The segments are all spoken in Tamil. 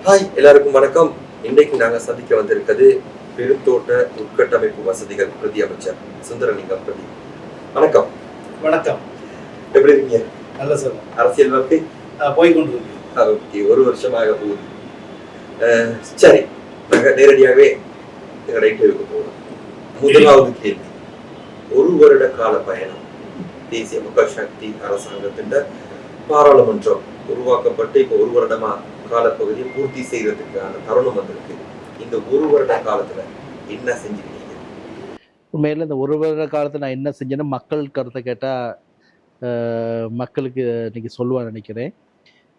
ஹாய், எல்லாருக்கும் வணக்கம். இன்றைக்கு நாங்க சந்திக்க வந்திருக்கிறது பெருந்தோட்ட உட்கட்டமைப்பு வசதிகள் பிரதி அமைச்சர் சுந்தரலிங்கம் பிரதி. வணக்கம். வணக்கம். எப்படி இருக்கீங்க? நல்ல சார். அரசியல் வாழ்க்கை போய்கொண்டிருக்கு. ஓகே, ஒரு வருஷமாக போகுது. சரி, நாங்க நேரடியாகவே எங்களோட இன்டர்வியூக்கு போகலாம். முதலாவது கேள்வி, ஒரு வருட கால பயணம் தேசிய மக்கள் சக்தி அரசாங்கத்தின் பாராளுமன்றம் உருவாக்கப்பட்டு இப்போ ஒரு வருடமா காலப்பகுதியை பூர்த்தி செய்யறதுக்கான தருணம் வந்திருக்கு. இந்த ஒரு வருட காலத்துல என்ன செஞ்சிருக்கீங்க? உண்மையில இந்த ஒரு வருட காலத்தில் நான் என்ன செஞ்சேன்னா, மக்கள் கருத்தை கேட்டால் மக்களுக்கு இன்னைக்கு சொல்லுவான்னு நினைக்கிறேன்.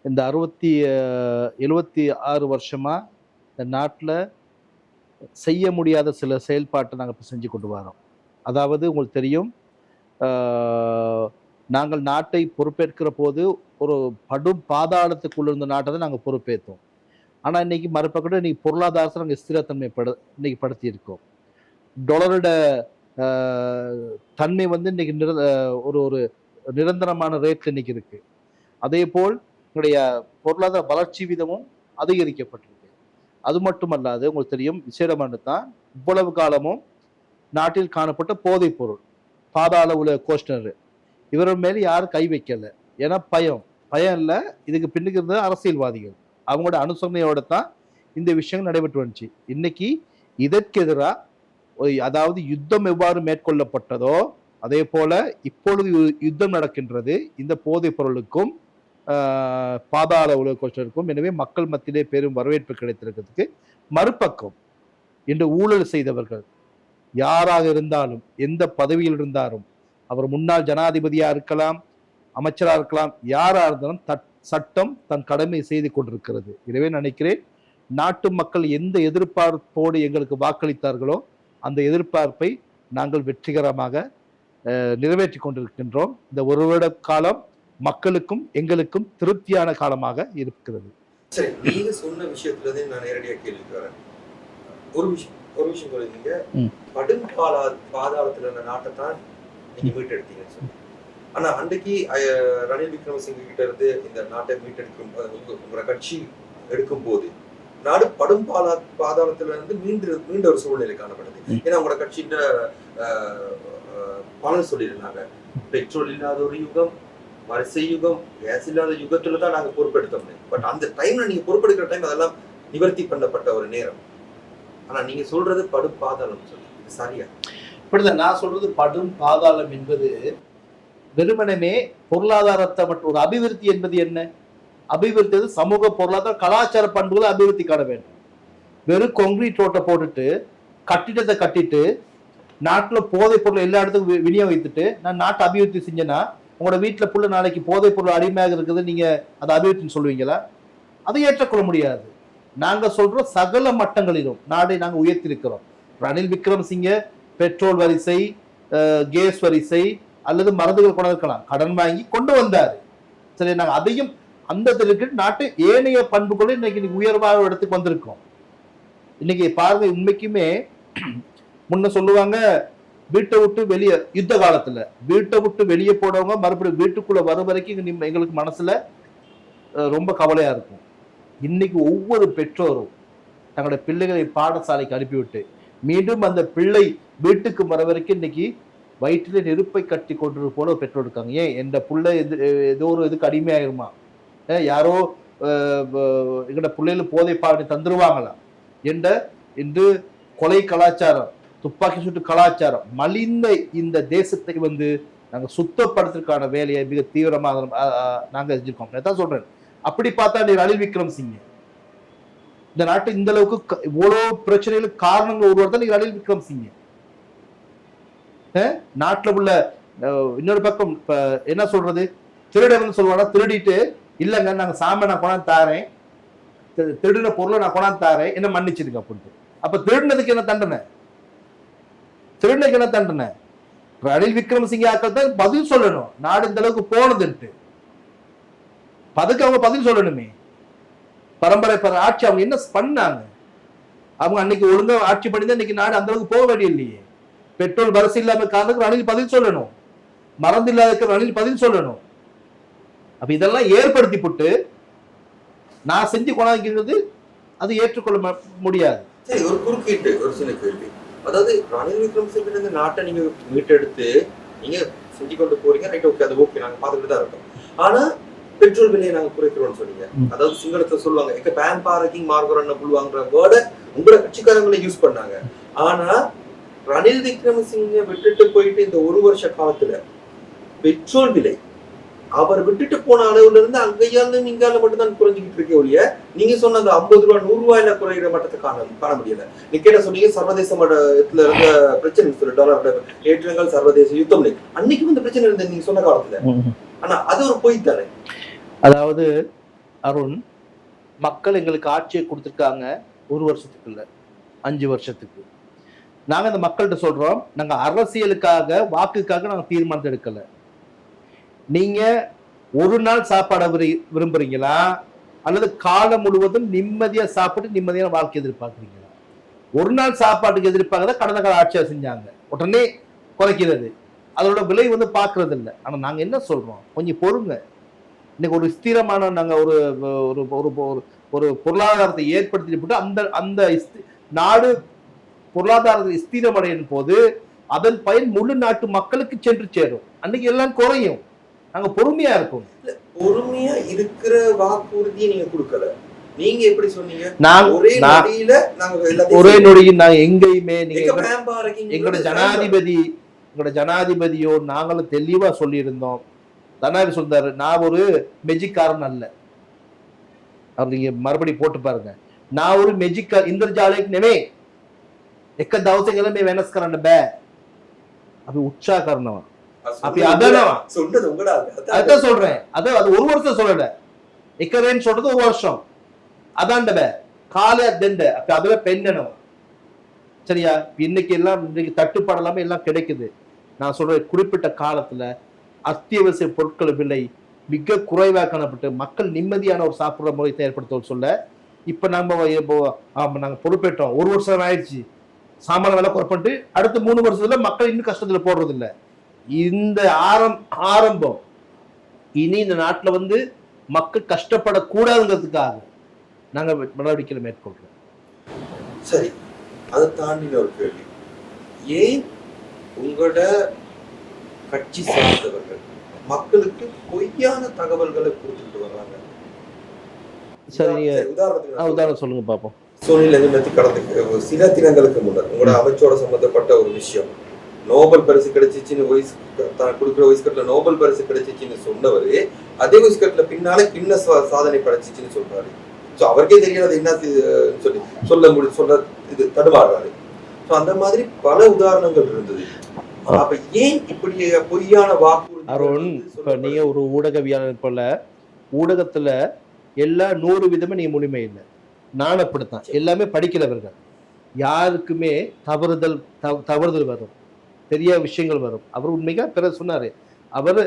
இந்த 76 வருஷமா இந்த நாட்டில் செய்ய முடியாத சில செயல்பாட்டை நாங்கள் இப்போ செஞ்சு கொண்டு வரோம். அதாவது உங்களுக்கு தெரியும், நாங்கள் நாட்டை பொறுப்பேற்கிற போது ஒரு படும் பாதாளத்துக்குள்ள இருந்த நாட்டை தான் நாங்கள் பொறுப்பேற்றோம். ஆனால் இன்னைக்கு மறுபக்கம் இன்னைக்கு பொருளாதாரத்தை நாங்கள் ஸ்திரத்தன்மை இன்னைக்கு படுத்தியிருக்கோம். டாலரோட தன்மை வந்து இன்னைக்கு ஒரு ஒரு நிரந்தரமான ரேட்ல இன்னைக்கு இருக்கு. அதே போல் எங்களுடைய பொருளாதார வளர்ச்சி வீதமும் அதிகரிக்கப்பட்டிருக்கு. அது மட்டுமல்லாது உங்களுக்கு தெரியும், விசேடமானது தான் இவ்வளவு காலமும் நாட்டில் காணப்பட்ட போதைப் பொருள், பாதாள உலக கோஷ்டர், இவர்கள் மேல யாரும் கை வைக்கல. ஏன்னா பயம் இல்லை, இதுக்கு பின்னுக்கு இருந்தது அரசியல்வாதிகள். அவங்களோட அனுசரணையோட தான் இந்த விஷயங்கள் நடைபெற்று வந்துச்சு. இன்னைக்கு இதற்கு எதிராக, அதாவது யுத்தம் எவ்வாறு மேற்கொள்ளப்பட்டதோ அதே போல இப்பொழுது யுத்தம் நடக்கின்றது இந்த போதைப் பொருளுக்கும் பாதாள உலக கோஷ்டருக்கும். எனவே மக்கள் மத்தியிலே பெரும் வரவேற்பு கிடைத்திருக்கிறதுக்கு மறுபக்கம் இன்று ஊழல் செய்தவர்கள் யாராக இருந்தாலும், எந்த பதவியில் இருந்தாலும், அவர் முன்னாள் ஜனாதிபதியா இருக்கலாம், அமைச்சரா இருக்கலாம், யாரா இருந்தாலும் சட்டம் தன் கடமை செய்து கொண்டிருக்கிறது. எனவே நினைக்கிறேன், நாட்டு மக்கள் எந்த எதிர்பார்ப்போடு எங்களுக்கு வாக்களித்தார்களோ அந்த எதிர்பார்ப்பை நாங்கள் வெற்றிகரமாக நிறைவேற்றி கொண்டிருக்கின்றோம். இந்த ஒரு வருட காலம் மக்களுக்கும் எங்களுக்கும் திருப்தியான காலமாக இருக்கிறது. சரி, நீங்க சொன்ன விஷயத்துல இருந்து நான் நேரடியாக கேள்விக்கு வரேன். ஒரு விஷயம் சொல்லிருக்கீங்க, படும் பாதாளத்துல இருந்த நாட்டை தான் நீங்க மீட்டெடுத்தீங்கன்னு சொல்லி. ஆனா அன்றைக்கு ரணில் விக்ரமசிங்க கிட்ட இருந்து இந்த நாட்டை மீட்டெடுக்கும் உங்களோட கட்சி எடுக்கும் போது நாடு படும் பாதாளத்துல இருந்து மீண்ட ஒரு சூழ்நிலை காணப்படுது. ஏன்னா உங்களோட கட்சியின் பலன் சொல்லியிருந்தாங்க, பெட்ரோல் இல்லாத ஒரு யுகம், வரிசை யுகம், கேஸ் இல்லாத யுகத்துல தான் நாங்க பொறுப்பெடுத்தோம். பட் அந்த டைம்ல நீங்க பொறுப்பெடுக்கிற டைம் அதெல்லாம் நிவர்த்தி பண்ணப்பட்ட ஒரு நேரம். ஆனா நீங்க சொல்றது படும் பாதாளம் சொல்லி, சரியா? இப்படிதான் நான் சொல்றது. படும் பாதாளம் என்பது வெறுமனமே பொருளாதாரத்தை மட்டும். ஒரு அபிவிருத்தி என்பது என்ன? அபிவிருத்தி சமூக பொருளாதார கலாச்சார பண்புகளை அபிவிருத்தி காண வேண்டும். வெறும் கான்கிரீட் ரோட்டை போட்டுட்டு கட்டிடத்தை கட்டிட்டு நாட்டில் போதைப் பொருள் எல்லா இடத்துக்கும் விநியோகித்துட்டு நான் நாட்டை அபிவிருத்தி செஞ்சேன்னா, உங்களோட வீட்டில் புள்ள நாளைக்கு போதைப் பொருள் அடிமையாக இருக்குது, நீங்க அதை அபிவிருத்தின்னு சொல்லுவீங்களா? அதை ஏற்றுக்கொள்ள முடியாது. நாங்க சொல்றோம், சகல மட்டங்களிலும் நாடை நாங்கள் உயர்த்திருக்கிறோம். ரணில் விக்ரமசிங்க பெட்ரோல் வரிசை, கேஸ் வரிசை அல்லது மருந்துகள் கொண்டு இருக்கலாம், கடன் வாங்கி கொண்டு வந்தாரு. சரி, நாங்கள் அதையும் அந்த நாட்டு ஏனைய பண்புகளும் இன்னைக்கு உயர்வாக இடத்துக்கு வந்திருக்கோம். இன்னைக்கு பாருங்க, உண்மைக்குமே முன்ன சொல்லுவாங்க, வீட்டை விட்டு வெளியே, யுத்த காலத்துல வீட்டை விட்டு வெளியே போனவங்க மறுபடியும் வீட்டுக்குள்ள வரும் வரைக்கும் எங்களுக்கு மனசுல ரொம்ப கவலையா இருக்கும். இன்னைக்கு ஒவ்வொரு பெற்றோரும் தங்களோட பிள்ளைகளை பாடசாலைக்கு அனுப்பிவிட்டு மீண்டும் அந்த பிள்ளை வீட்டுக்கு வர வரைக்கும் இன்னைக்கு வயிற்றிலே நெருப்பை கட்டி கொண்டு போல பெற்றோர் இருக்காங்க. ஏன் எந்த பிள்ளை ஏதோ ஒரு இதுக்கு அடிமையாயிருமா, யாரோ எங்களோட பிள்ளைகள் போதை பாடி தந்துருவாங்களா என்ற இன்று கொலை கலாச்சாரம், துப்பாக்கி சுட்டு கலாச்சாரம் மலிந்த இந்த தேசத்தை நாங்க சுத்தப்படுத்துறதுக்கான வேலையை மிக தீவிரமாக நாங்க செஞ்சிருக்கோம். நான் சொல்றேன், அப்படி பார்த்தா நீ ரணில் விக்ரமசிங்க இந்த நாட்டை இந்த அளவுக்கு இவ்வளவு பிரச்சனைகளுக்கு காரணங்கள் ஒருவர் தான் ரணில் விக்ரமசிங்க. நாட்டுல உள்ள இன்னொரு பக்கம் என்ன சொல்றது, திருடன் சொல்லுவாங்க, திருடிட்டு இல்லைங்க நாங்க சாமி நான் கொண்டாந்து தாரேன், திருடின பொருளை நான் கொண்டாந்து தாரேன், என்ன மன்னிச்சிருங்க அப்படின்ட்டு. அப்ப திருடினதுக்கு என்ன தண்டனை? திருடினதுக்கு என்ன தண்டனை? ரணில் விக்ரமசிங்க ஆக்கள் தான் பதில் சொல்லணும், நாடு இந்த அளவுக்கு போனதுன்ட்டு. அதுக்கு அவங்க பதில் சொல்லணுமே. பரம்பரை ஆட்சி அவங்க என்ன பண்ணாங்க? அவங்க அன்னைக்கு ஒழுங்கா ஆட்சி பண்ணி தான் இன்னைக்கு நாடு அந்த அளவுக்கு போக வேண்டிய இல்லையே. பெட்ரோல் வரிசை இல்லாம காரணத்துக்கு ரணில் பதில் சொல்லணும், மறந்து இல்லாத ரணில் பதில் சொல்லணும். அப்ப இதெல்லாம் ஏற்படுத்தி போட்டு நான் செஞ்சு கொண்டாந்து அது ஏற்றுக்கொள்ள முடியாது. சரி, ஒரு குறுக்கீட்டு ஒரு சின்ன கேள்வி. அதாவது ரணில் விக்ரமசிங்கே இந்த நாட்டை நீங்க மீட்டெடுத்து நீங்க செஞ்சு கொண்டு போறீங்க, ரைட், ஓகே, அது ஓகே, நாங்க பார்த்துக்கிட்டு தான் இருக்கோம். ஆனா பெட்ரோல் விலையை நாங்க குறைக்கிறோம்னு சொன்னீங்க. அதாவது சிங்களத்துல சொல்லுவாங்க, எங்க பேன் பார்க்கிங் மார்கரன்னு புள்வாங்கற வேர்டை உங்களோட கட்சிக்காரங்களை யூஸ் பண்ணாங்க. ஆனா ரணில் விக்ரமசிங்கே விட்டுட்டு போயிட்டு இந்த ஒரு வருஷ காலத்துல பெட்ரோல் விலை அவர் விட்டுட்டு போன அளவுல இருந்து அங்கேயால இங்கால மட்டும் தான் குறைஞ்சிக்கிட்டு இருக்கே ஒழிய நீங்க சொன்ன அந்த 50 ரூபாய் 100 ரூபாயில குறைகிற மட்டத்தை காண முடியல. நீ கேட்ட சொன்னீங்க சர்வதேச மட்டத்துல இருந்த பிரச்சனை சொல்லி டாலர் ஏற்றங்கள் சர்வதேச யுத்தம் அன்னைக்கு இந்த பிரச்சனை இருந்தது நீங்க சொன்ன காலத்துல. ஆனா அது ஒரு பொய் தானே. அதாவது அருண், மக்கள் எங்களுக்கு ஆட்சியை கொடுத்துருக்காங்க 1 வருஷத்துக்கு இல்ல 5 வருஷத்துக்கு. நாங்க அந்த மக்கள்கிட்ட சொல்றோம், நாங்க அரசியலுக்காக வாக்குக்காக நாங்க தீர்மானத்தை எடுக்கல. நீங்க ஒரு நாள் சாப்பாடு விரும்புறீங்களா அல்லது காலம் முழுவதும் நிம்மதியா சாப்பிட்டு நிம்மதியான வாழ்க்கை எதிர்பார்க்குறீங்களா? ஒரு நாள் சாப்பாட்டுக்கு எதிர்பார்க்கறத கடந்த கால ஆட்சியா செஞ்சாங்க, உடனே குறைக்கிறது, அதோட விலை வந்து பாக்குறது இல்லை. ஆனா நாங்க என்ன சொல்றோம், கொஞ்சம் பொறுங்க. இன்னைக்கு ஒரு ஸ்திரமான நாங்க ஒரு ஒரு பொருளாதாரத்தை ஏற்படுத்தி போட்டு அந்த அந்த நாடு பொருளாதாரத்தை ஸ்திரமடையும் போது அதன் பயன் முழு நாட்டு மக்களுக்கு சென்று சேரும். அன்னைக்கு எல்லாம் குறையும். நாங்க பொறுமையா இருக்கோம். பொறுமையா இருக்கிற வாக்குறுதியை நீங்க கொடுக்கல. நீங்க எப்படி சொன்னீங்க? ஒரே நொடியில் நாங்க எங்கேயுமே எங்களோட ஜனாதிபதியோ நாங்களும் தெளிவா சொல்லி இருந்தோம். ஜனாதிபதி சொல்றாரு, நான் ஒரு மெஜிக்காரன் அல்ல. அவர் நீங்க மறுபடியும் போட்டு பாருங்க, நான் ஒரு மெஜிக்கார் इंद्रजालिक नेमे एक दवस में वेनस करना बे अभी उत्साह करना அப்படி அதனவா சொல்றது உங்களா அத சொல்றேன். அது ஒரு வருஷம் சொல்லல, எக்கரேன் சொல்றது ஒரு வருஷம் அதாண்டப காலே தெண்ட அப்ப அதுல பெண்ணனவா. சரியா? இன்னைக்கு எல்லாம் இன்னைக்கு தட்டுப்பாடலாம எல்லாம் கிடைக்குது. நான் சொல்ற குறிப்பிட்ட காலத்துல அத்தியாவசிய பொருட்கள் விலை மிக குறைவாக காணப்பட்டு மக்கள் நிம்மதியான ஒரு சாப்பிடுற முறையை ஏற்படுத்த சொல்ல இப்ப நாங்க பொறுப்பேற்றோம். 1 வருஷம் ஆயிடுச்சு, சாமான விலை குறைப்பட்டு அடுத்த 3 வருஷத்துல மக்கள் இன்னும் கஷ்டத்துல போடுறது இல்லை. இந்த ஆரம்பம் இனி இந்த நாட்டுல வந்து மக்கள் கஷ்டப்படக்கூடாதுங்கிறதுக்காக நாங்க நடவடிக்கைகளை மேற்கொள்றோம். சரி, அதை தாண்டி ஒரு கேள்வி, ஏன் உங்களோட கட்சி சார்ந்தவர்கள் மக்களுக்கு பொய்யான தகவல்களை கொடுத்துட்டு வர்றாங்க? சரி, உதாரணம் சொல்லுங்க பாப்போம். சூழ்நிலை கடந்த சில தினங்களுக்கு முன்னர் உங்களோட அமைச்சோட சம்பந்தப்பட்ட ஒரு விஷயம், நோபல் பரிசு கிடைச்சிச்சுன்னு தான் கொடுக்குற வயசுக்கட்டுல நோபல் பரிசு கிடைச்சிச்சுன்னு சொன்னவரு அதே வயசுக்கட்டுல பின்னாலே பின்ன சாதனை படைச்சிச்சுன்னு சொல்றாரு. ஸோ அவருக்கே தெரியாது என்ன சொல்ல இது தடுமாறுறாரு. ஸோ அந்த மாதிரி பல உதாரணங்கள் இருந்தது. அப்ப ஏன் இப்படி பொய்யான வாக்குறுதி? அருண், இப்ப நீங்க ஒரு ஊடகவியாளர் போல ஊடகத்துல எல்லா 100 விதமே நீங்க முழுமை இல்லை. நான் அப்படித்தான், எல்லாமே படிக்கிறவர்கள், யாருக்குமே தவறுதல் வரும், பெரிய விஷயங்கள் வரும். அவர் உண்மையா பிறகு சொன்னாரு, அவர்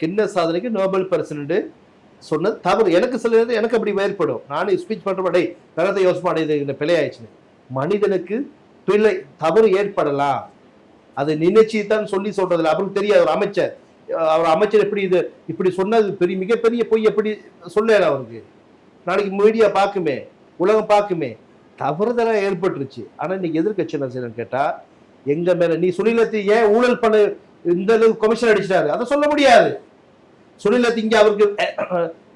கிண்ண சாதனைக்கு நோபல் பரிசு சொன்னது தவறு. எனக்கு சில எனக்கு அப்படி ஏற்படும். நானும் ஸ்பீச் பண்றப்படை பிறத்தை யோசனை அடையுது பிழை ஆயிடுச்சுன்னு. மனிதனுக்கு பிழை தவறு ஏற்படலாம், அது நினைச்சுதான் சொல்லி சொல்றதில்ல. அவருக்கு தெரியாது. அவர் அமைச்சர் எப்படி இது இப்படி சொன்னது மிகப்பெரிய பொய் எப்படி சொல்லல அவருக்கு. நாளைக்கு மீடியா பார்க்குமே, உலகம் பார்க்குமே, தவறுதலா ஏற்பட்டுருச்சு. ஆனா இன்னைக்கு எதிர்கட்சி என்ன செய்யணும்னு கேட்டா, எங்க மேல நீ சுனிலத்தை ஏன் ஊழல் பண்ண இந்த அளவுக்கு கமிஷன் அடிச்சிட்டாரு அதை சொல்ல முடியாது. சுனிலத்தை இங்க அவருக்கு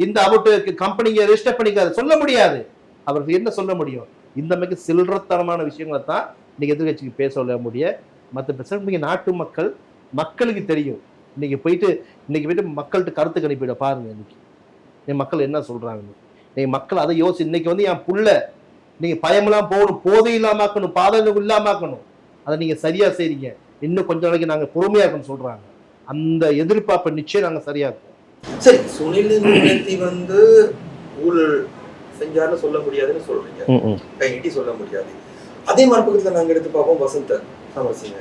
இந்த அவருக்கு கம்பெனிங்க ரெஜிஸ்டர் பண்ணிக்காது சொல்ல முடியாது. அவருக்கு என்ன சொல்ல முடியும்? இந்த மாதிரி சில்லறத்தனமான விஷயங்களை தான் இன்னைக்கு எதிர்கட்சிக்கு பேச சொல்ல முடியும். மற்ற பிரச்சனை நீங்க நாட்டு மக்களுக்கு தெரியும். இன்னைக்கு போயிட்டு மக்கள்கிட்ட கருத்து கணிப்பிட பாருங்க. இன்னைக்கு என் மக்கள் என்ன சொல்றாங்க, நீங்க மக்கள் அதை யோசி. இன்னைக்கு வந்து என் புள்ள நீங்க பயமெல்லாம் போகணும், போதை இல்லாமக்கணும், பாதகம் இல்லாமக்கணும், அதை நீங்க சரியா செய்றீங்க. இன்னும் கொஞ்ச நாளைக்கு நாங்க பொறுமையா இருக்கணும்னு சொல்றாங்க. அந்த எதிர்பார்ப்பை நிச்சயம் நாங்க சரியா இருக்கோம். சரி, சுனில் வந்து ஊழல் செஞ்சாருன்னு சொல்ல முடியாதுன்னு சொல்றீங்க, கையிட்டி சொல்ல முடியாது. அதே மறுபக்கத்துல நாங்க எடுத்து பார்ப்போம் வசந்த சமரசிங்க,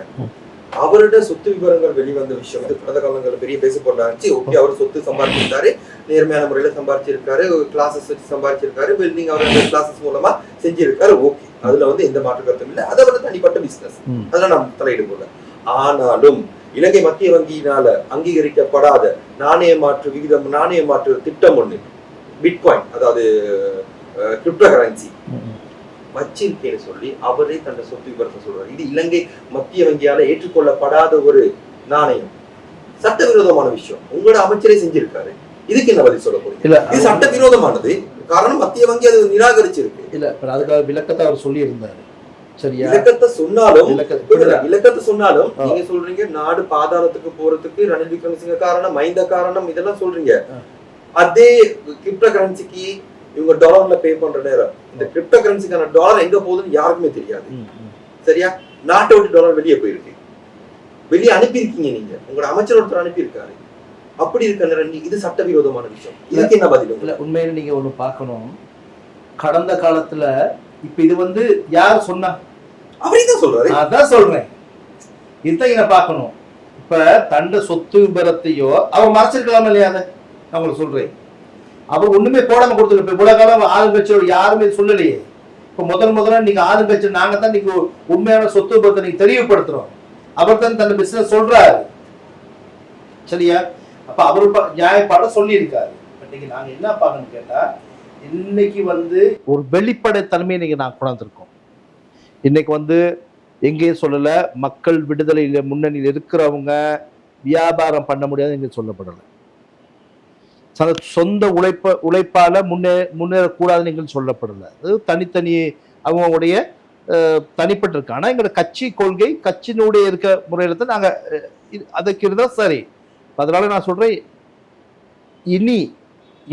அவரோட சொத்து விவரங்கள் வெளிவந்த விஷயம் கடந்த காலங்களில் பெரிய பேச பொருளாச்சு. ஓகே, அவர் சொத்து சம்பாதிச்சிருக்காரு, நேர்மையான முறையில சம்பாதிச்சிருக்காரு, கிளாஸஸ் வச்சு சம்பாதிச்சிருக்காரு, பில்டிங் அவரோட கிளாஸஸ் மூலமா செஞ்சிருக்காரு. ஓகே, அதுல வந்து எந்த மாற்று கருத்தும் இல்லை. அதை வந்து தனிப்பட்ட பிசினஸ், அதெல்லாம் நம்ம தலையிட போல. ஆனாலும் இலங்கை மத்திய வங்கியினால அங்கீகரிக்கப்படாத நாணய மாற்று திட்டம் ஒண்ணு, பிட்காயின், அதாவது கிரிப்டோ கரன்சி வச்சிருக்கேன்னு சொல்லி அவரே தன்னை சொத்து விவரத்தை சொல்றாரு. இது இலங்கை மத்திய வங்கியால ஏற்றுக்கொள்ளப்படாத ஒரு நாணயம், சட்டவிரோதமான விஷயம். உங்களோட அமைச்சரே செஞ்சிருக்காரு. இதுக்கு என்ன பதில் சொல்ல போறீங்க? இது சட்டவிரோதமானது. காரணம் மத்திய வங்கி அது நிராகரிச்சிருக்கு. இல்ல அதுக்காக விளக்கத்தை அவர் சொல்லி இருந்தாரு. சரியா? இலக்கத்தை சொன்னாலும் நீங்க சொல்றீங்க நாடு பாதாளத்துக்கு போறதுக்கு ரணில் விக்ரமசிங்க காரணம், மைந்த காரணம், இதெல்லாம் சொல்றீங்க. அதே கிரிப்டோ கரன்சிக்கு இவங்க டாலர்ல பே பண்ற நேரம் இந்த கிரிப்டோ கரன்சிக்கான டாலர் எங்க போகுதுன்னு யாருக்குமே தெரியாது. சரியா? நாட்டை விட்டு டாலர் வெளியே போயிருக்கு, வெளியே அனுப்பியிருக்கீங்க, நீங்க உங்களோட அமைச்சர் ஒருத்தர் அனுப்பியிருக்காரு. அப்படி இருக்க இது சட்டவிரோதமான விஷயம். இதுக்கு என்ன பதில்? இல்ல உண்மையில நீங்க ஒண்ணு பார்க்கணும். கடந்த காலத்துல இப்ப இது வந்து யார் சொன்னா? அவரே தான் சொல்றாரு. அதான் சொல்றேன், இதான் என்ன பார்க்கணும். இப்ப தண்ட சொத்து விபரத்தையோ அவன் மறைச்சிருக்கலாம் இல்லையா? அதை நான் உங்களுக்கு சொல்றேன். அவர் ஒண்ணுமே போடாம கொடுத்துருக்கு. இப்ப இவ்வளவு காலம் ஆளுங்கட்சியோட யாருமே சொல்லலையே. இப்ப முதல்ல நீங்க ஆளுங்கட்சி நாங்க தான் நீங்க உண்மையான சொத்து விபரத்தை நீங்க தெளிவுபடுத்துறோம். அவர் தான் தன் பிசினஸ் சொல்றாரு. சரியா? அப்ப அவரு நியாயப்பாட சொல்லி இருக்காரு. இன்னைக்கு நாங்க என்ன பார்க்கணும் கேட்டா, இன்னைக்கு வந்து ஒரு வெளிப்படை தன்மையை நீங்க நான் கொண்டாந்துருக்கோம். இன்னைக்கு வந்து எங்கேயும் சொல்லல, மக்கள் விடுதலையில முன்னணியில் இருக்கிறவங்க வியாபாரம் பண்ண முடியாது எங்க சொல்லப்படலை. சொந்த உழைப்பால முன்னேறக்கூடாதுன்னு எங்களுக்கு சொல்லப்படலை. அது தனித்தனி அவங்களுடைய தனிப்பட்டு இருக்கு. ஆனா எங்களோட கட்சி கொள்கை கட்சியினுடைய இருக்க முறையில தான் நாங்க அதுக்கு இருந்தா சரி. அதனால நான் சொல்றேன்,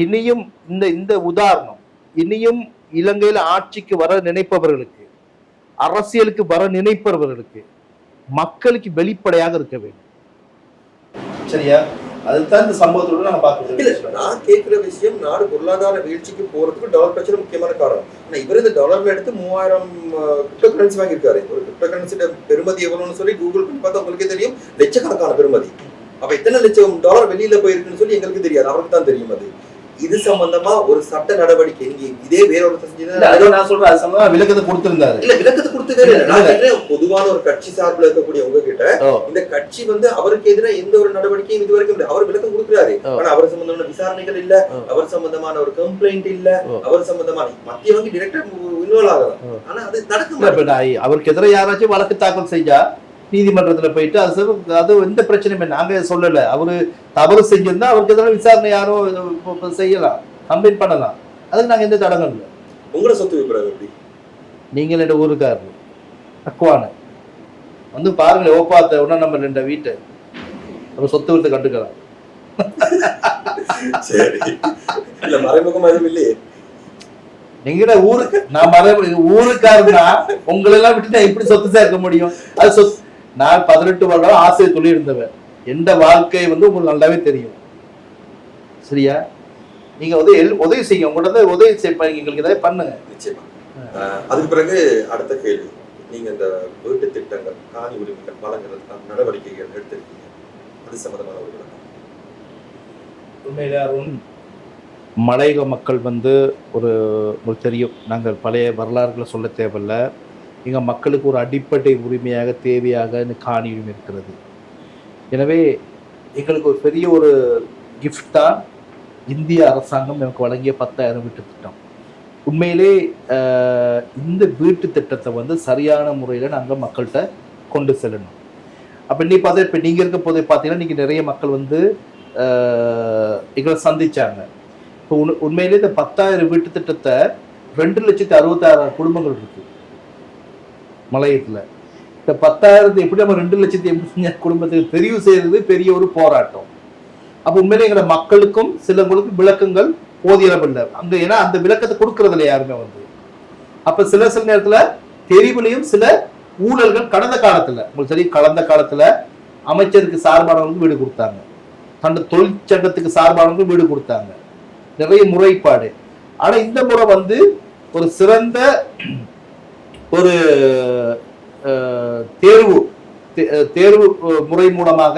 இனியும் இந்த உதாரணம் இனியும் இலங்கையில ஆட்சிக்கு வர நினைப்பவர்களுக்கு, அரசியலுக்கு வர நினைப்பவர்களுக்கு மக்களுக்கு வெளிப்படையாக இருக்க வேண்டும். சரியா? அதுதான் இந்த சம்பவத்தோட நாங்க பார்க்கணும். நான் கேட்கிற விஷயம், நாடு பொருளாதார வீழ்ச்சிக்கு போறதுக்கு டாலர் பிரச்சனை முக்கியமான காரணம். ஆனா இவர் இந்த டாலர்ல எடுத்து 3000 கிரிப்டோ கரன்சி வாங்கியிருக்காரு. ஒரு கிரிப்டோ கரன்சியோட பெருமதி எவ்வளவுன்னு சொல்லி கூகுள் பண்ணி பார்த்தா உங்களுக்கே தெரியும், லட்சக்கணக்கான பெருமதி. அப்ப எத்தனை லட்சம் டாலர் வெளியில போயிருக்குன்னு சொல்லி எங்களுக்கு தெரியாது, அவருக்கு தான் தெரியும். அது இது சம்பந்தமா ஒரு சட்ட நடவடிக்கை இதே வேற ஒரு நான் சொல்றேன், அது சம்பந்தமா விளக்கத்தை கொடுத்திருந்தாரு. இல்ல விளக்கத்தை கொடுத்து பொதுவான ஒரு கட்சி சார்பில் இருக்கக்கூடிய உங்ககிட்ட இந்த கட்சி வந்து அவருக்கு எதிராக எந்த ஒரு நடவடிக்கையும் இது வரைக்கும் அவர் விளக்கம் கொடுக்கிறாரு. ஆனா அவர் சம்பந்தமான விசாரணைகள் இல்ல, அவர் சம்பந்தமான ஒரு கம்ப்ளைண்ட் இல்ல, அவர் சம்பந்தமான மத்திய வங்கி டைரக்டர் இன்வால்வ் ஆகலாம். ஆனா அது நடக்கும். அவருக்கு எதிராக யாராச்சும் வழக்கு தாக்கல் செஞ்சா நீதிமன்றத்துல போயிட்டு அது எந்த பிரச்சனையுமே நாங்க சொல்லல. அவரு தவறு செஞ்சிருந்தா அவருக்கு எதிராக விசாரணை யாரும் செய்யலாம், கம்ப்ளைண்ட் பண்ணலாம். அதுக்கு நாங்க எந்த தடங்கள் இல்லை. உங்களோட சொத்து விபரம் எப்படி? நீங்கள் என்ற ஊருக்காரரு அக்குவான வந்து பாருங்க, ஓப்பாத்த ஒன்னா நம்பர் 2 வீட்டை அவர் சொத்து விட்டு கண்டுக்கலாம். சரி, இல்ல மறைமுகம் எதுவும் இல்லையே. நீங்க ஊருக்கு நான் ஊருக்காருன்னா உங்களை எல்லாம் விட்டு நான் எப்படி சொத்து சேர்க்க முடியும்? அது சொத்து. நான் 18 வருடம் ஆசையை சொல்லி இருந்தவன். எந்த வாழ்க்கை வந்து உங்களுக்கு நல்லாவே தெரியும். சரியா? நீங்க உதவி செய்யுங்க, உங்கள்கிட்ட உதவி செய்ய எங்களுக்கு ஏதாவது பண்ணுங்க. நிச்சயமா. அதுக்கு பிறகு அடுத்த கேள்வி, நீங்க இந்த வீட்டு திட்டங்கள், காணி உரிமைகள் வழங்குறதுக்கான நடவடிக்கைகள் எடுத்திருக்கீங்க, அது சம்பந்தமான ஒரு விளக்கம். உண்மையிலே அருண், மலையக மக்கள் வந்து ஒரு தெரியும், நாங்கள் பழைய வரலாறுகளை சொல்ல தேவையில்லை. எங்கள் மக்களுக்கு ஒரு அடிப்படை உரிமையாக தேவையாக காணி உரிமை இருக்கிறது. எனவே எங்களுக்கு ஒரு பெரிய ஒரு கிஃப்ட் தான் இந்திய அரசாங்கம் எனக்கு வழங்கிய 10,000 வீட்டு திட்டம். உண்மையிலே இந்த வீட்டு திட்டத்தை வந்து சரியான முறையில் நாங்கள் மக்கள்கிட்ட கொண்டு செல்லணும். அப்போ நீ பார்த்தா இப்போ நீங்கள் இருக்க போதே பார்த்தீங்கன்னா நீங்கள் நிறைய மக்கள் வந்து எங்களை சந்திச்சாங்க. இப்போ உண்மையிலே இந்த 10,000 வீட்டு திட்டத்தை 2,66,000 குடும்பங்கள் இருக்கு மலையத்தில். இந்த 10,000 எப்படி நம்ம 2,80,000 குடும்பத்துக்கு தெரிவு செய்யறது பெரிய ஒரு போராட்டம். அப்போ உண்மையிலே எங்களை மக்களுக்கும் சிலவங்களுக்கு விளக்கங்கள் போதியளவில்லை அங்க. ஏன்னா அந்த விளக்கத்தை கொடுக்கறதுல யாருமே வந்து அப்ப சில நேரத்துல தெரிவுலையும் சில ஊழல்கள் கடந்த காலத்துல உங்களுக்கு தெரியும். கடந்த காலத்துல அமைச்சருக்கு சார்பானவங்களுக்கு வீடு கொடுத்தாங்க, தன் தொழிற்சங்கத்துக்கு சார்பானவங்களுக்கு வீடு கொடுத்தாங்க, நிறைய முறைப்பாடு. ஆனா இந்த முறை வந்து ஒரு சிறந்த ஒரு தேர்வு முறை மூலமாக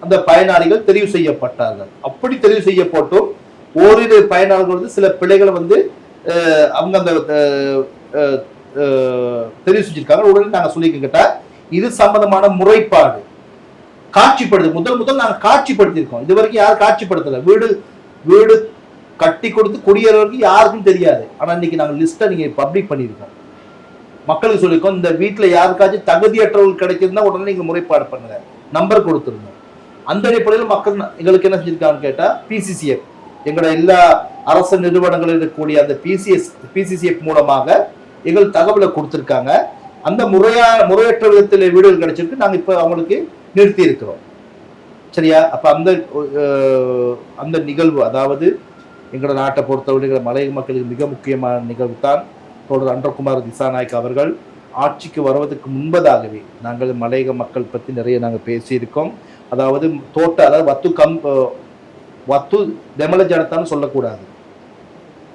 அந்த பயனாளிகள் தெரிவு செய்யப்பட்டார்கள். அப்படி தெரிவு செய்யப்பட்டும் ஓரிரு பயனாளர்கள் வந்து சில பிழைகளை வந்து அவங்க அந்த தெரிவு செஞ்சிருக்காங்க. உடனே நாங்க சொல்லிக்கிட்ட இது சம்பந்தமான முறைப்பாடு காட்சிப்படுது. முதல் நாங்க காட்சிப்படுத்திருக்கோம். இது வரைக்கும் யாரும் காட்சிப்படுத்தல. வீடு கட்டி கொடுத்து குடியேறவருக்கு யாருக்கும் தெரியாது. ஆனா இன்னைக்கு நாங்கள் லிஸ்ட்டை நீங்க பப்ளிக் பண்ணியிருக்கோம், மக்களுக்கு சொல்லியிருக்கோம். இந்த வீட்டில் யாருக்காச்சும் தகுதியற்றவர்கள் கிடைச்சிருந்தா உடனே நீங்க முறைப்பாடு பண்ணுங்க, நம்பர் கொடுத்துருங்க. அந்த அடிப்படையில் மக்கள் எங்களுக்கு என்ன செஞ்சிருக்காங்கன்னு கேட்டா, பிசிசிஎஃப் எங்களோட எல்லா அரசு நிறுவனங்களில் இருக்கக்கூடிய அந்த பிசிசிஎஃப் மூலமாக எங்கள் தகவலை கொடுத்துருக்காங்க. அந்த முறையற்ற விதத்தில் வீடுகள் கிடைச்சிருக்கு, நாங்கள் இப்போ அவங்களுக்கு நிறுத்தி இருக்கிறோம். சரியா? அப்போ அந்த நிகழ்வு, அதாவது எங்களோட நாட்டை பொறுத்தவரை மலைய மக்களுக்கு மிக முக்கியமான நிகழ்வு தான் தோழர் அன்றகுமார் திசாநாயக் அவர்கள் ஆட்சிக்கு வருவதற்கு முன்பதாகவே நாங்கள் மலையக மக்கள் பற்றி நிறைய நாங்கள் பேசியிருக்கோம். அதாவது அதாவது வத்து தெமல ஜனத்தான்னு சொல்லக்கூடாது.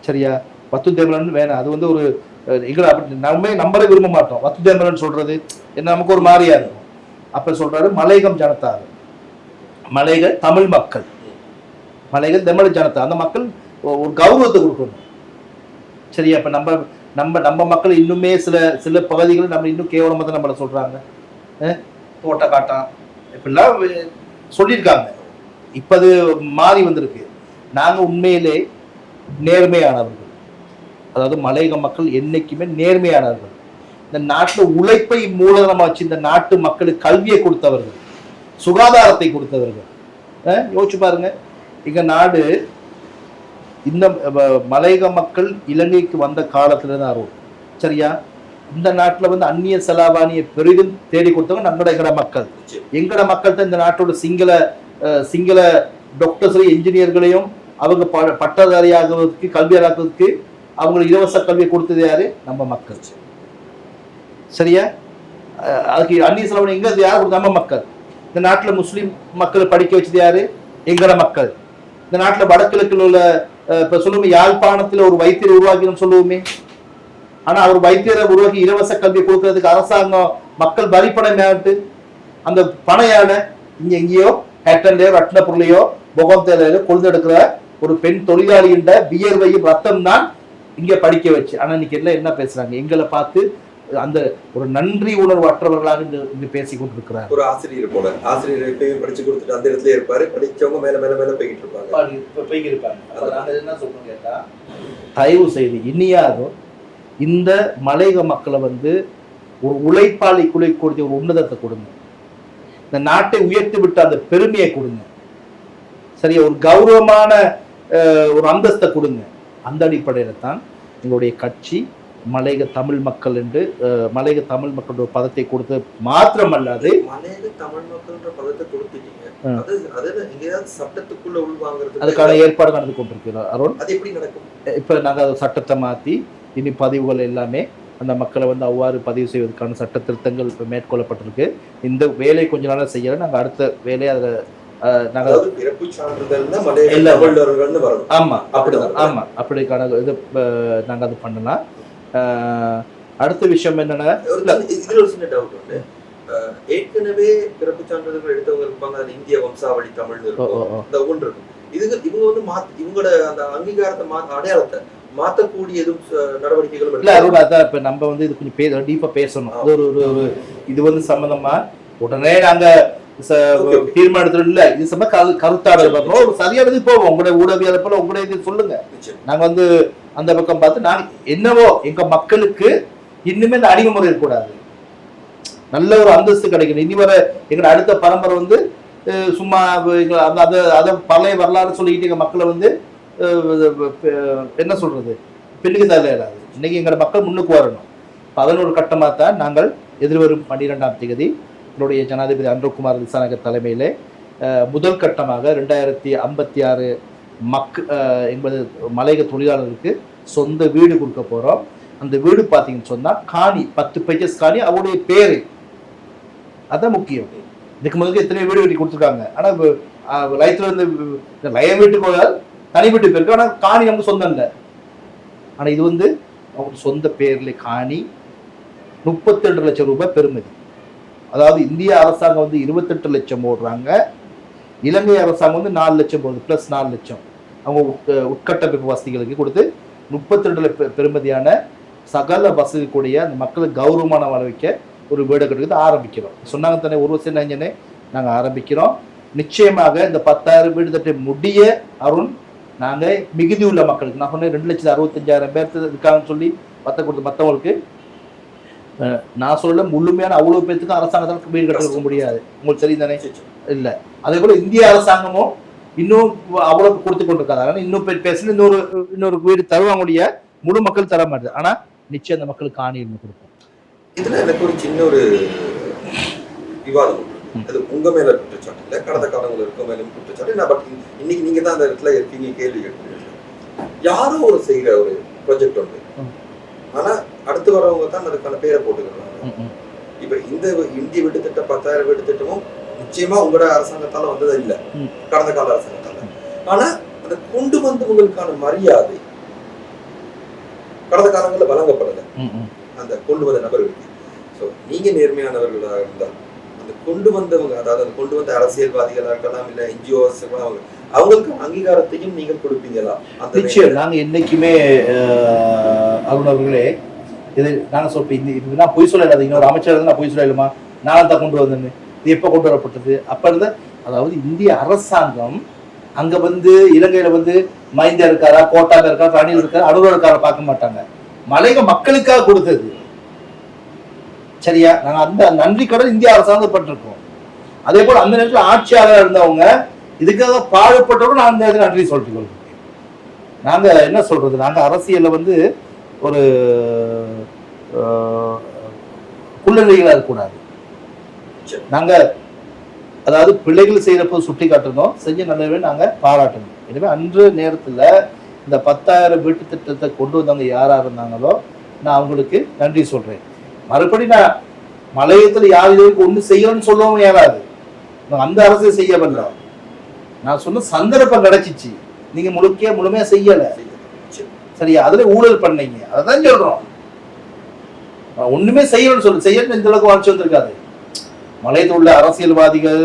சரியா? வத்து தெமலன்னு வேணாம், அது வந்து ஒரு எங்களை அப்படி நம்மளே விரும்ப மாட்டோம். வத்து தெமலன்னு சொல்றது என்ன, நமக்கு ஒரு மாதிரியா இருக்கும். அப்ப சொல்றாரு மலையகம் ஜனதா, மலையக தமிழ் மக்கள், மலையக தெமல ஜனதா, அந்த மக்கள் ஒரு கௌரவத்தை கொடுக்கணும். சரியா? இப்ப நம்ம மக்கள் இன்னுமே சில பகுதிகள் நம்ம இன்னும் கேவலமா தான் நம்மள சொல்றாங்க. தோட்ட காட்டான் இப்படிலாம் சொல்லியிருக்காங்க. இப்ப அது மாறி வந்திருக்கு. நாங்க உண்மையிலே நேர்மையானவர்கள், அதாவது மலையக மக்கள் என்னைக்குமே நேர்மையானவர்கள். இந்த நாட்டில் உழைப்பை மூலதனமா வச்சு இந்த நாட்டு மக்களுக்கு கல்வியை கொடுத்தவர்கள், சுகாதாரத்தை கொடுத்தவர்கள். யோசிச்சு பாருங்க, எங்க நாடு இந்த மலையக மக்கள் இலங்கைக்கு வந்த காலத்துல தான் ஆர்வம். சரியா? இந்த நாட்டில் வந்து அந்நிய செலாவணியை பெரிதும் தேடி கொடுத்தவங்க எங்கட மக்கள். எங்கட மக்கள் தான் இந்த நாட்டோட சிங்கள டாக்டர்ஸையும் என்ஜினியர்களையும் அவங்க பட்டதாரியாகுவதற்கு, கல்வியாக்குவதற்கு அவங்களுக்கு இலவச கல்வியை கொடுத்தது யாரு? நம்ம மக்கள். சரியா? அதுக்கு அந்நிய செலவணி எங்க யார் கொடுத்த? நம்ம மக்கள். இந்த நாட்டில் முஸ்லீம் மக்களை படிக்க வச்சது யாரு? எங்கட மக்கள். இந்த நாட்டில் வடகிழக்கில் உள்ள இப்ப சொல்லுவோமே, யாழ்ப்பாணத்தில் ஒரு வைத்தியரை உருவாக்கணும்னு சொல்லுவோமே, ஆனா அவர் வைத்தியரை உருவாக்கி இலவச கல்வியை கொடுக்கறதுக்கு அரசாங்கம் மக்கள் வரிப்பணம் மேட்டு அந்த பணையான இங்க எங்கேயோ ஹேட்டன்லயோ ரத்னபுரிலையோ முகத்தேலையோ கொழுந்தெடுக்கிற ஒரு பெண் தொழிலாளியின் வியர்வையும் ரத்தம் தான் இங்க படிக்க வச்சு. ஆனா இன்னைக்கு எல்லாம் என்ன பேசுறாங்க? எங்களை பார்த்து அந்த ஒரு நன்றி உணர்வு அற்றவர்களாக இங்க பேசி கொண்டிருக்கிறார். ஒரு ஆசிரியர் போல, ஆசிரியர் எப்பயும் படிச்சு கொடுத்துட்டு அந்த இடத்துல இருப்பாரு, படிச்சவங்க மேல மேல மேல போய்கிட்டு இருப்பாங்க. நாங்க என்ன சொல்றோம் கேட்டா, தயவு செய்து இனியாரும் இந்த மலையக மக்களை வந்து ஒரு உழைப்பாளி குலை கொடுத்து ஒரு உன்னதத்தை கொடுங்க, இந்த நாட்டை உயர்த்தி விட்டு அந்த பெருமையை கொடுங்க. சரியா? ஒரு கௌரவமான ஒரு அந்தஸ்தை கொடுங்க. அந்த அடிப்படையில தான் எங்களுடைய கட்சி மலையக தமிழ் மக்கள் என்று மலையக தமிழ் மக்களோட பதத்தை கொடுத்து மாத்திரமல்லாது, மலையக தமிழ் மக்கள் பதத்தை கொடுத்துட்டீங்க, சட்டத்துக்குள்ள உள்வாங்கிறது அதுக்கான ஏற்பாடு நடந்து கொண்டிருக்கிறோம். அருண், அது எப்படி நடக்கும்? இப்ப நாங்க சட்டத்தை மாத்தி இனி பதிவுகள் எல்லாமே அந்த மக்களை வந்து அவ்வாறு பதிவு செய்வதற்கான சட்ட திருத்தங்கள் இப்போ மேற்கொள்ளப்பட்டிருக்கு. இந்த வேலை கொஞ்ச நாளாக செய்யற, நாங்கள் அடுத்த வேலையை அதில் நாங்கள் பிறப்பு சான்றிதழ் ஆமா அப்படிதான், ஆமா அப்படிக்கான இது நாங்கள் அது பண்ணலாம். அடுத்த விஷயம் என்னன்னா, இதுல ஒரு சின்ன டவுட் உண்டு. ஏற்கனவே பிறப்பு சான்றிதழ்கள் எடுத்தவங்க இருப்பாங்க, அது இந்திய வம்சாவளி தமிழ் இருக்கும், இந்த ஒன்று இருக்கும். இவங்க வந்து இவங்களோட அந்த அங்கீகாரத்தை அடையாளத்தை மாத்தக்கூடிய எதுவும் நடவடிக்கைகளும் இல்ல அருண். அதான் இப்ப நம்ம வந்து இது கொஞ்சம் டீப்பா பேசணும். ஒரு இது வந்து சம்பந்தமா உடனே நாங்க தீர்மானத்துல இல்ல, இது சம்பந்த கருத்தாடல் வரணும், ஒரு சரியானது போவோம். உங்களுடைய ஊடகவியல் போல உங்களுடைய இது சொல்லுங்க. நாங்க வந்து அந்த பக்கம் பார்த்து நாங்க என்னவோ எங்க மக்களுக்கு இன்னுமே இந்த அடிமை முறை இருக்கக்கூடாது, நல்ல ஒரு அந்தஸ்து கிடைக்கணும். இனி வர எங்க அடுத்த பரம்பரை வந்து சும்மா அதை பழைய வரலாறு சொல்லிக்கிட்டு எங்க மக்களை வந்து என்ன சொல்றது, பெண்ணுக்கு தலையிடாது. இன்னைக்கு எங்களோட மக்கள் முன்னுக்கு வரணும். 11 கட்டமாக தான் நாங்கள் எதிர்வரும் 12ஆம் தேதி என்னுடைய ஜனாதிபதி அன்றகுமார் திசாநாயக் தலைமையிலே முதல் கட்டமாக 2056 என்பது மலையக தொழிலாளருக்கு சொந்த வீடு கொடுக்க போறோம். அந்த வீடு பார்த்தீங்கன்னு சொன்னா காணி 10 பேஜஸ் காணி, அவருடைய பேரு அதான் முக்கியம். இதுக்கு முதல்ல எத்தனை வீடு கட்டி கொடுத்துருக்காங்க, ஆனா லைத்துல இருந்து லயம் வீட்டுக்கு போயால் தனி வீட்டுக்கு இருக்கு, ஆனா காணி நமக்கு சொந்தம் இல்லை. ஆனா இது வந்து அவங்க சொந்த பேர்ல காணி 32 லட்சம் ரூபாய் பெறுமதி. அதாவது இந்திய அரசாங்கம் வந்து 28 லட்சம் போடுறாங்க, இலங்கை அரசாங்கம் வந்து 4 லட்சம் போடுது, பிளஸ் 4 லட்சம் அவங்க உட்கட்டமைப்பு வசதிகளுக்கு கொடுத்து 32 லட்சம் பெறுமதியான சகல வசதி கூடிய அந்த மக்களுக்கு கௌரவமான வாழ வைக்க ஒரு வீடு கட்டுறது ஆரம்பிக்கிறோம். சொன்னாங்க தானே, ஒரு வருஷம் நாங்கள் ஆரம்பிக்கிறோம். நிச்சயமாக இந்த 10,000 வீடு தட்டை முடிய அருண் நாங்க மிகுதி உள்ள மக்களுக்கு நான் சொன்னேன் 2,65,000 பேர் இருக்காங்கன்னு சொல்லி மற்றவங்களுக்கு நான் சொல்ல முழுமையான அவ்வளவு பேருக்கு அரசாங்கத்தால் வீடு கட்ட முடியாது, உங்களுக்கு தெரியும் தானே? இல்ல அதே போல இந்திய அரசாங்கமும் இன்னும் அவ்வளவு கொடுத்து கொண்டிருக்காங்க. அதனால இன்னும் பேசல இன்னொரு வீடு தருவாங்க, முழு மக்கள் தர மாட்டேது. ஆனா நிச்சயம் அந்த மக்களுக்கு காணி கொடுப்போம். இதுல எனக்கு ஒரு சின்ன ஒரு விவாதம், அது உங்க மேல குற்றச்சாட்டு இல்ல, கடந்த காலங்கள் இருக்க மேலும் குற்றச்சாட்டு. நான் பட் இன்னைக்கு நீங்க தான் அந்த இடத்துல இருக்கீங்க, கேள்வி கேட்கிறீங்க. யாரோ ஒரு செய்யற ஒரு ப்ராஜெக்ட் உண்டு, ஆனா அடுத்து வரவங்க தான் அதுக்கான பேரை போட்டுக்கிறாங்க. இப்ப இந்த இந்திய வீட்டு திட்டம் 10,000 வீட்டு திட்டமும் நிச்சயமா உங்களோட அரசாங்கத்தால வந்தது இல்ல, கடந்த கால அரசாங்கத்தால. ஆனா அதை கொண்டு வந்தவங்களுக்கான மரியாதை கடந்த காலங்கள்ல வழங்கப்படல அந்த கொண்டு வந்த நபர்களுக்கு. ஸோ நீங்க நேர்மையானவர்களாக இருந்தால் அந்த கொண்டு வந்தவங்க, அதாவது அந்த கொண்டு வந்த அரசியல்வாதிகளா இருக்கலாம், இல்ல என்ஜிஓஸ், அவங்களுக்கு அங்கீகாரத்தையும் நீங்கள் கொடுப்பீங்களா? நிச்சயம். நாங்க என்னைக்குமே அருணவர்களே, இது நாங்க சொல்றோம், நான் பொய் சொல்லல, இன்னொரு அமைச்சர் நான் பொய் சொல்லலுமா, நான் தான் கொண்டு வந்தேன்னு. இது எப்ப கொண்டு வரப்பட்டது? அப்ப இருந்த, அதாவது இந்திய அரசாங்கம் அங்க இலங்கையில மைந்தா இருக்காரா, கோட்டால இருக்காரா, ரணில் இருக்காரா, அலுவலர் இருக்காரா பார்க்க மாட்டாங்க. மலையக மக்களுக்காக கொடுத்தது. சரியா? நாங்க அந்த நன்றி கடன் இந்திய அரசாங்கம் பட்டிருக்கோம். அதே போல அந்த நேரத்தில் ஆட்சியாளர் இருந்தவங்க இதுக்காக பாடுபட்டவங்க நான் அந்த நேரத்தில் நன்றி சொல்லிட்டு கொள்கிறேன். நாங்க என்ன சொல்றது, நாங்க அரசியல்ல ஒரு குள்ளநடிகளா இருக்கக்கூடாது. நாங்க அதாவது பிள்ளைகள் செய்யறப்போ சுட்டி காட்டணும், செஞ்ச நல்லவே நாங்க பாராட்டணும். எனவே அன்று நேரத்துல இந்த 10,000 வீட்டு திட்டத்தை கொண்டு வந்தவங்க யாரா இருந்தாங்களோ நான் அவங்களுக்கு நன்றி சொல்றேன். மறுபடி நான் மலையத்துல யார் இதுவரைக்கும் ஒண்ணு செய்யணும்னு சொல்லவும் ஏறாது, அந்த அரசு செய்ய வேண்டாம். நான் சொன்ன சந்தர்ப்பம் கிடைச்சிச்சு, நீங்க முழுமையா செய்யல. சரியா? அதுல ஊழல் பண்ணீங்க, அதான் சொல்றோம். ஒண்ணுமே செய்யணும்னு சொல்லு, செய்யணும் இந்த அளவுக்கு வளர்ச்சி வந்திருக்காது. மலையத்தில் உள்ள அரசியல்வாதிகள்,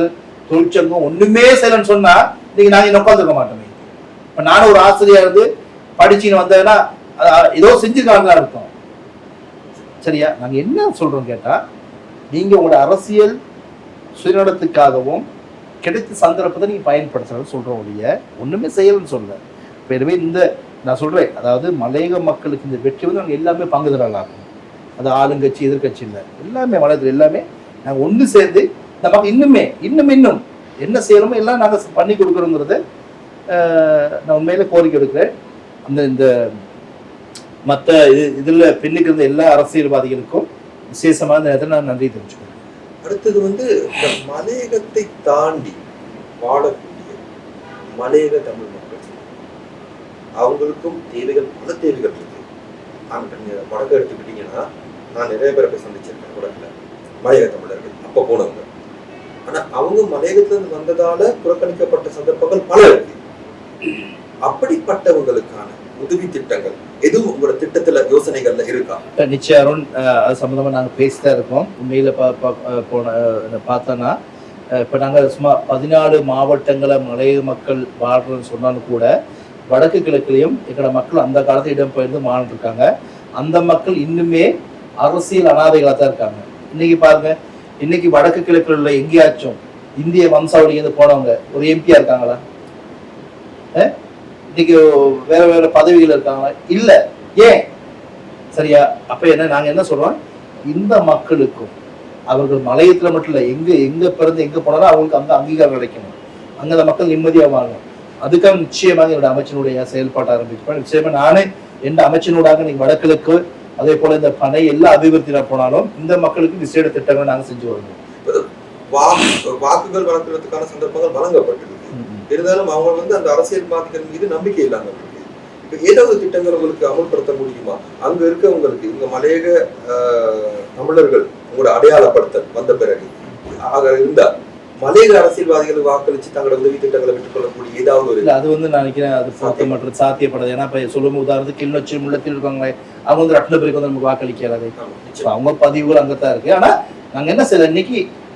தொழிற்சங்கம் ஒண்ணுமே செய்யலன்னு சொன்னா நீங்க நாங்க உட்காந்துருக்க மாட்டோமே. இப்ப நானும் ஒரு ஆசிரியர் இருந்து படிச்சுன்னு வந்தேன்னா ஏதோ செஞ்சிருக்காங்க இருக்கும். சரியா? நாங்க என்ன சொல்றோம் கேட்டா, நீங்க உங்களோட அரசியல் சுயநலத்துக்காகவும் கிடைத்த சந்தர்ப்பத்தை நீங்க பயன்படுத்தணும்னு சொல்றோம் ஒழிய ஒண்ணுமே செய்யலன்னு சொல்ல. எனவே இந்த நான் சொல்றேன், அதாவது மலையக மக்களுக்கு இந்த வெற்றி நாங்க எல்லாமே பங்குதாரர்களாகும். அது ஆளுங்கட்சி எதிர்கட்சி இல்லை, எல்லாமே மலையத்தில் எல்லாமே நாங்கள் ஒன்று சேர்ந்து நமக்கு இன்னும் என்ன செய்யணுமோ எல்லாம் நாங்கள் பண்ணி கொடுக்குறோங்கிறத நான் உண்மையில கோரிக்கை எடுக்கிறேன். இந்த மற்ற இதில் பின்னுக்கு இருந்த எல்லா அரசியல்வாதிகளுக்கும் விசேஷமான நேரத்தில் நான் நன்றி தெரிவிச்சுக்கிறேன். அடுத்தது மலையகத்தை தாண்டி வாழக்கூடிய மலையக தமிழ் மக்கள், அவங்களுக்கும் தேவைகள், பல தேவைகள் இருக்கு. வடக்கு எடுத்துக்கிட்டீங்கன்னா நான் நிறைய பேரை போய் சந்திச்சிருக்கேன் வடக்குல, மலையக தமிழர்கள் அப்ப போனவங்க. ஆனா அவங்க மலையகத்துல இருந்து வந்ததால புறக்கணிக்கப்பட்ட சந்தர்ப்பங்கள் பல இருக்கு. அப்படிப்பட்டவங்களுக்கான உதவி திட்டங்கள் எதுவும் உங்களோட திட்டத்துல யோசனைகள்ல இருக்கா? நிச்சயம் அருண், அது சம்பந்தமா நாங்க பேசிட்டா இருக்கோம். உண்மையில பார்த்தோன்னா இப்ப நாங்க சும்மா 14 மாவட்டங்களை மலையக மக்கள் வாழ்றதுன்னு சொன்னாலும் கூட வடக்கு கிழக்குலையும் எங்களோட மக்கள் அந்த காலத்துல இடம்பெயர்ந்து வாழ்ந்துருக்காங்க. அந்த மக்கள் இன்னுமே அரசியல் அனாதைகளாக தான் இருக்காங்க. இன்னைக்கு பாருங்க, இன்னைக்கு வடக்கு கிழக்குல உள்ள எங்கேயாச்சும் இந்திய வம்சாவளியிலிருந்து போனவங்க ஒரு எம்பியா இருக்காங்களா? இன்னைக்கு வேற வேற பதவிகள் இருக்காங்களா? இல்ல. ஏன்? சரியா? அப்ப நாங்க என்ன சொல்றோம், இந்த மக்களுக்கும் அவர்கள் மலையத்துல மட்டும் இல்ல, எங்க பிறந்து எங்க போனாலும் அவங்களுக்கு அந்த அங்கீகாரம் கிடைக்கணும், அங்க அந்த மக்கள் நிம்மதியா வாழணும். அதுக்காக நிச்சயமாக என்னோட அமைச்சனுடைய செயல்பாட்டை ஆரம்பிச்சுப்பேன். நிச்சயமா நானே எந்த அமைச்சனோடாக நீங்க வடகிழக்கு அதே போல இந்த பனை எல்லா அபிவிருத்தியில போனாலும் இந்த மக்களுக்கு விசேட திட்டங்களை நாங்க செஞ்சு வருவோம். வாக்குகள் வழங்குறதுக்கான சந்தர்ப்பங்கள் வழங்கப்பட்டிருக்கு. இருந்தாலும் அவங்க அந்த அரசியல்வாதிகள் மீது நம்பிக்கை இல்லாம இருக்கு. இப்ப ஏதாவது திட்டங்கள் உங்களுக்கு அமல்படுத்த முடியுமா? அங்க இருக்கவங்களுக்கு, இங்க மலையக தமிழர்கள் உங்களோட அடையாளப்படுத்தல் வந்த பிறகு ஆக இருந்தா மலையக அரசியல்வாதிகள் வாக்களிச்சு தங்களோட உதவி திட்டங்களை பெற்றுக்கொள்ளக்கூடிய ஏதாவது ஒரு அது நான் நினைக்கிறேன் அது சாத்தியமற்ற சாத்தியப்படாது. ஏன்னா இப்ப சொல்லும் உதாரணத்துக்கு கிளிநொச்சி முள்ளத்தில் இருக்காங்க, அவங்க ரத்னபுரிக்கு நமக்கு வாக்களிக்காது. அவங்க பதிவுகள் அங்கத்தான் இருக்கு. ஆனா நாங்க என்ன செய்யல,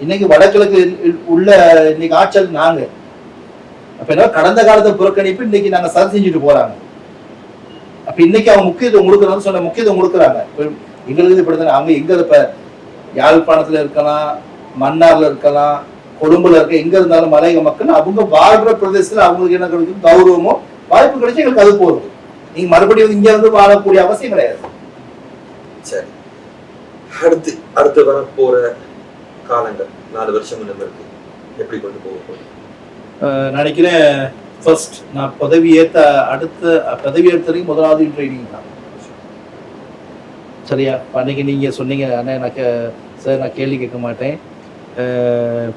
இன்னைக்கு வடகிழக்கு உள்ள இன்னைக்கு ஆட்சியல் நாங்க அப்ப என்ன கடந்த காலத்தை புறக்கணிப்பு இன்னைக்கு நாங்க சரி செஞ்சுட்டு போறாங்க. அப்ப இன்னைக்கு அவங்க முக்கியத்துவம் கொடுக்குறான்னு சொன்ன முக்கியத்துவம் கொடுக்குறாங்க. எங்களுக்கு இப்படித்தானே அவங்க எங்க இப்ப யாழ்ப்பாணத்துல இருக்கலாம், மன்னார்ல இருக்கலாம், கொழும்புல இருக்க, எங்க இருந்தாலும் மலையக மக்கள் அவங்க வாழ்ற பிரதேசத்துல அவங்களுக்கு என்ன கிடைக்கும், கௌரவமும் வாய்ப்பு கிடைச்சா எங்களுக்கு அது போகுது. நீங்க மறுபடியும் இங்க வந்து வாழக்கூடிய அவசியம் கிடையாது. சரி, அடுத்து வர போற காலங்கள் 4 வருஷம் இருக்கு, எப்படி கொண்டு போக போறோம்? நினைக்கிறேன் ஃபர்ஸ்ட் நான் பதவியேற்றதுக்கு முதலாவது ட்ரைனிங் தான். சரியா? அன்னைக்கு நீங்க சொன்னீங்க அண்ணா எனக்கு சார் நான் கேள்வி கேட்க மாட்டேன்,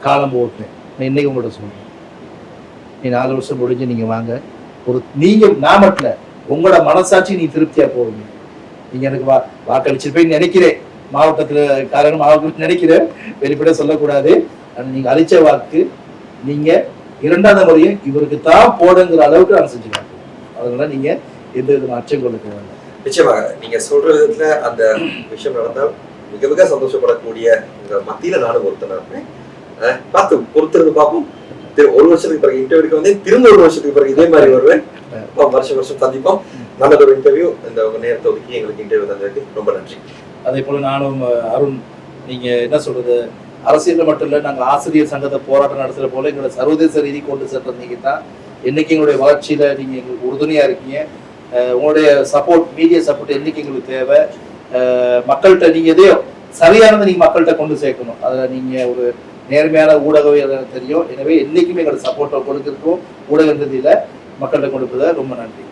காலம் போட்டேன். நான் இன்னைக்கு உங்கள்கிட்ட சொல்றேன், நீ 4 வருஷம் முடிஞ்சு நீங்க வாங்க, நீங்க நான் மட்டும் இல்லை, உங்களோட மனசாட்சி நீ திருப்தியா போவீங்க. நீங்க எனக்கு வாக்களிச்சிருப்பேன்னு நினைக்கிறேன், மாவட்டத்தில் நினைக்கிறேன், வெளிப்படையா சொல்லக்கூடாது. நீங்க அளிச்ச வாக்கு நீங்க 2வது முறையும் இவருக்கு தான் போடுங்கிற அளவுக்கு நான் செஞ்சுருக்கேன். அதனால நீங்க எந்த விதமான அச்சம் கொள்ள வேண்டாம். நிச்சயமாக நீங்க சொல்ற விதத்துல அந்த விஷயம் நடந்தால் மிக மிக சந்தோஷப்படக்கூடிய உங்க மத்தியில நானும் ஒருத்தனா இருப்பேன். பார்த்து பொறுத்திருந்து பார்ப்போம். 1 வருஷத்துக்கு பிறகு இன்டர்வியூக்கு வந்து திரும்ப 1 வருஷத்துக்கு பிறகு இதே மாதிரி வருவேன். வருஷம் சந்திப்போம். நல்லது ஒரு இன்டர்வியூ. இந்த உங்க நேரத்தை ஒதுக்கி எங்களுக்கு இன்டர்வியூ தந்ததுக்கு ரொம்ப நன்றி. அதே போல நானும் அருண், நீங்க என்ன சொல்றது, அரசியல் மட்டும் இல்ல, நாங்க ஆசிரியர் சங்கத்தை போராட்டம் நடத்துற போல எங்களோட சர்வதேச ரீதி கொண்டு சென்ற நீங்க தான் என்னைக்கு எங்களுடைய வளர்ச்சியில நீங்க எங்களுக்கு உறுதுணையா இருக்கீங்க. உங்களுடைய சப்போர்ட், மீடியா சப்போர்ட் என்னைக்கு எங்களுக்கு தேவை. மக்கள்கிட்ட நீங்க எதையோ சரியானதை நீங்க மக்கள்கிட்ட கொண்டு சேர்க்கணும். அதுல நீங்க ஒரு நேர்மையான ஊடகம் தெரியும். எனவே என்னைக்குமே எங்களோட சப்போர்ட்டை கொடுக்கிறதுக்கும் ஊடக ரீதியில மக்கள்கிட்ட கொண்டு போத ரொம்ப நன்றி.